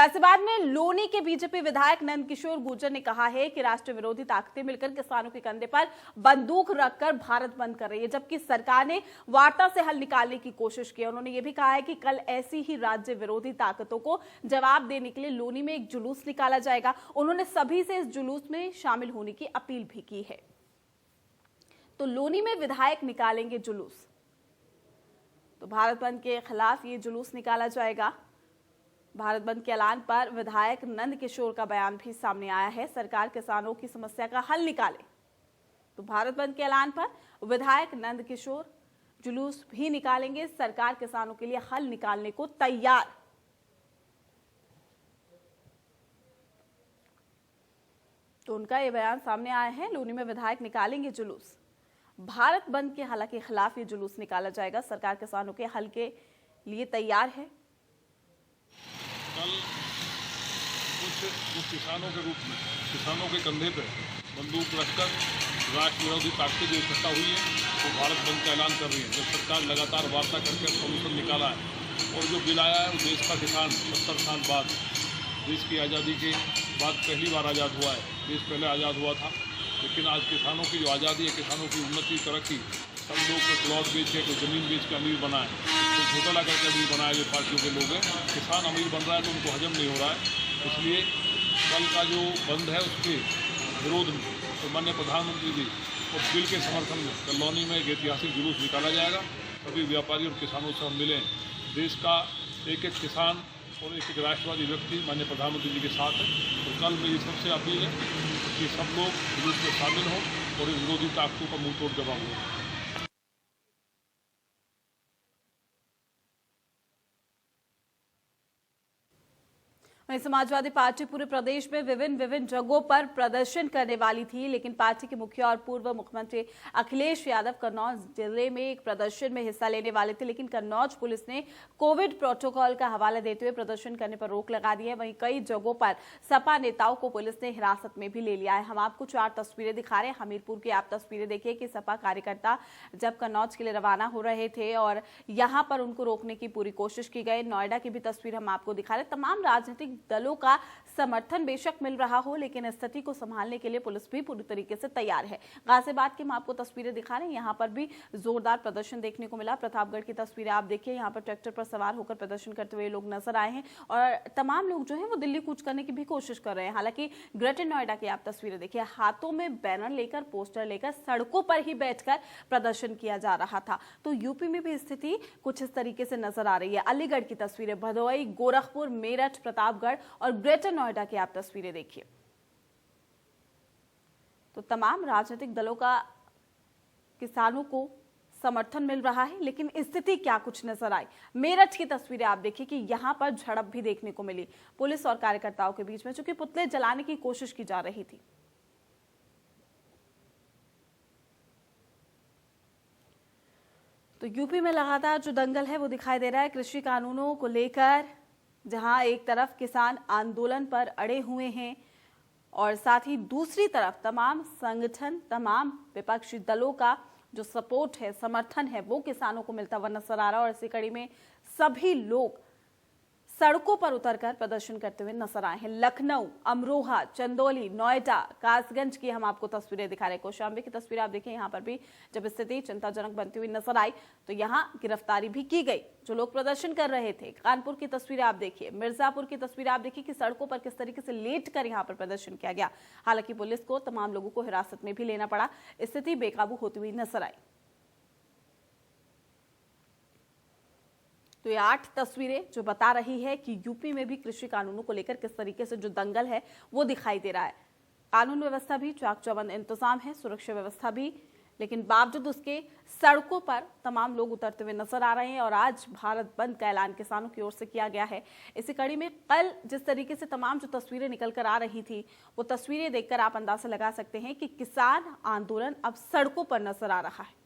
गाजियाबाद में लोनी के बीजेपी विधायक नंदकिशोर गुर्जर ने कहा है कि राष्ट्र विरोधी ताकतें मिलकर किसानों के कंधे पर बंदूक रखकर भारत बंद कर रही है, जबकि सरकार ने वार्ता से हल निकालने की कोशिश की। उन्होंने यह भी कहा है कि कल ऐसी ही राज्य विरोधी ताकतों को जवाब देने के लिए लोनी में एक जुलूस निकाला जाएगा। उन्होंने सभी से इस जुलूस में शामिल होने की अपील भी की है। तो लोनी में विधायक निकालेंगे जुलूस, तो भारत बंद के खिलाफ ये जुलूस निकाला जाएगा। भारत बंद के ऐलान पर विधायक नंदकिशोर का बयान भी सामने आया है, सरकार किसानों की समस्या का हल निकाले। तो भारत बंद के ऐलान पर विधायक नंदकिशोर जुलूस भी निकालेंगे, सरकार किसानों के लिए हल निकालने को तैयार। तो उनका यह बयान सामने आया है, लोनी में विधायक निकालेंगे जुलूस। भारत बंद के हालांकि खिलाफ ये जुलूस निकाला जाएगा, सरकार किसानों के हल के लिए तैयार है। कल कुछ किसानों के रूप में किसानों के कंधे पर बंदूक रखकर राष्ट्र विरोधी ताकतें जो इकट्ठा हुई है वो भारत बंद का ऐलान कर रही है। जब सरकार लगातार वार्ता करके सोल्यूशन निकाला है और जो बिल आया है वो देश का किसान 70 साल बाद, देश की आज़ादी के बाद पहली बार आज़ाद हुआ है। देश पहले आज़ाद हुआ था, लेकिन आज किसानों की जो आज़ादी है, किसानों की उन्नति तरक्की, सब लोग को प्लॉट बेच के, कोई ज़मीन बेच के अमीर बना है, कोई घोटाला करके अमीर बना है। जो पार्टियों के लोग हैं, किसान अमीर बन रहा है तो उनको हजम नहीं हो रहा है। इसलिए कल का जो बंद है उसके विरोध में तो माननीय प्रधानमंत्री जी और बिल के समर्थन में कलौनी में एक ऐतिहासिक जुलूस निकाला जाएगा। सभी व्यापारी और किसानों से हम मिलें। देश का एक एक किसान और एक एक राष्ट्रवादी व्यक्ति माननीय प्रधानमंत्री जी के साथ है। तो कल मेरी सबसे अपील है कि सब लोग जुलूस में शामिल हों और इस विरोधी ताकतों का मुंह तोड़ जवाब दें। वहीं समाजवादी पार्टी पूरे प्रदेश में विभिन्न जगहों पर प्रदर्शन करने वाली थी, लेकिन पार्टी के मुखिया और पूर्व मुख्यमंत्री अखिलेश यादव कन्नौज जिले में एक प्रदर्शन में हिस्सा लेने वाले थे, लेकिन कन्नौज पुलिस ने कोविड प्रोटोकॉल का हवाला देते हुए प्रदर्शन करने पर रोक लगा दी है। वहीं कई जगहों पर सपा नेताओं को पुलिस ने हिरासत में भी ले लिया है। हम आपको 4 तस्वीरें दिखा रहे हैं। हमीरपुर की आप तस्वीरें देखिए कि सपा कार्यकर्ता जब कन्नौज के लिए रवाना हो रहे थे और यहां पर उनको रोकने की पूरी कोशिश की गई। नोएडा की भी तस्वीर हम आपको दिखा रहे हैं। तमाम राजनीतिक दलों का समर्थन बेशक मिल रहा हो, लेकिन स्थिति को संभालने के लिए पुलिस भी पूरी तरीके से तैयार है। गाजियाबाद की हम आपको तस्वीरें दिखा रहे हैं, यहां पर भी जोरदार प्रदर्शन देखने को मिला। प्रतापगढ़ की तस्वीरें आप देखिए, यहां पर ट्रैक्टर पर सवार होकर प्रदर्शन करते हुए लोग नजर आए हैं और तमाम लोग जो है वो दिल्ली कूच करने की भी कोशिश कर रहे हैं। हालांकि ग्रेटर नोएडा की आप तस्वीरें देखिए, हाथों में बैनर लेकर, पोस्टर लेकर सड़कों पर ही बैठकर प्रदर्शन किया जा रहा था। तो यूपी में भी स्थिति कुछ इस तरीके से नजर आ रही है। अलीगढ़ की तस्वीरें, भदोही, गोरखपुर, मेरठ, प्रतापगढ़ और ग्रेटर नोएडा की आप तस्वीरें देखिए। तो तमाम राजनीतिक दलों का किसानों को समर्थन मिल रहा है, लेकिन स्थिति क्या कुछ नजर आई। मेरठ की तस्वीरें आप देखिए कि यहां पर झड़प भी देखने को मिली पुलिस और कार्यकर्ताओं के बीच में, चूंकि पुतले जलाने की कोशिश की जा रही थी। तो यूपी में लगातार जो दंगल है वो दिखाई दे रहा है कृषि कानूनों को लेकर, जहां एक तरफ किसान आंदोलन पर अड़े हुए हैं और साथ ही दूसरी तरफ तमाम संगठन, तमाम विपक्षी दलों का जो सपोर्ट है, समर्थन है, वो किसानों को मिलता हुआ नजर आ रहा है। और इसी कड़ी में सभी लोग सड़कों पर उतरकर प्रदर्शन करते हुए नजर आए हैं। लखनऊ, अमरोहा, चंदौली, नोएडा, कासगंज की हम आपको तस्वीरें दिखा रहे हैं। कौशाम्बी की तस्वीर आप देखिए, यहाँ पर भी जब स्थिति चिंताजनक बनती हुई नजर आई तो यहाँ गिरफ्तारी भी की गई जो लोग प्रदर्शन कर रहे थे। कानपुर की तस्वीरें आप देखिए, मिर्जापुर की तस्वीरें आप देखिए कि सड़कों पर किस तरीके से लेट कर यहाँ पर प्रदर्शन किया गया। हालांकि पुलिस को तमाम लोगों को हिरासत में भी लेना पड़ा, स्थिति बेकाबू होती हुई नजर आई। तो ये 8 तस्वीरें जो बता रही है कि यूपी में भी कृषि कानूनों को लेकर किस तरीके से जो दंगल है वो दिखाई दे रहा है। कानून व्यवस्था भी चाक चौबंद इंतजाम है, सुरक्षा व्यवस्था भी, लेकिन बावजूद उसके सड़कों पर तमाम लोग उतरते हुए नजर आ रहे हैं। और आज भारत बंद का ऐलान किसानों की ओर से किया गया है। इसी कड़ी में कल जिस तरीके से तमाम जो तस्वीरें निकल कर आ रही थी, वो तस्वीरें देखकर आप अंदाजा लगा सकते हैं कि किसान आंदोलन अब सड़कों पर नजर आ रहा है।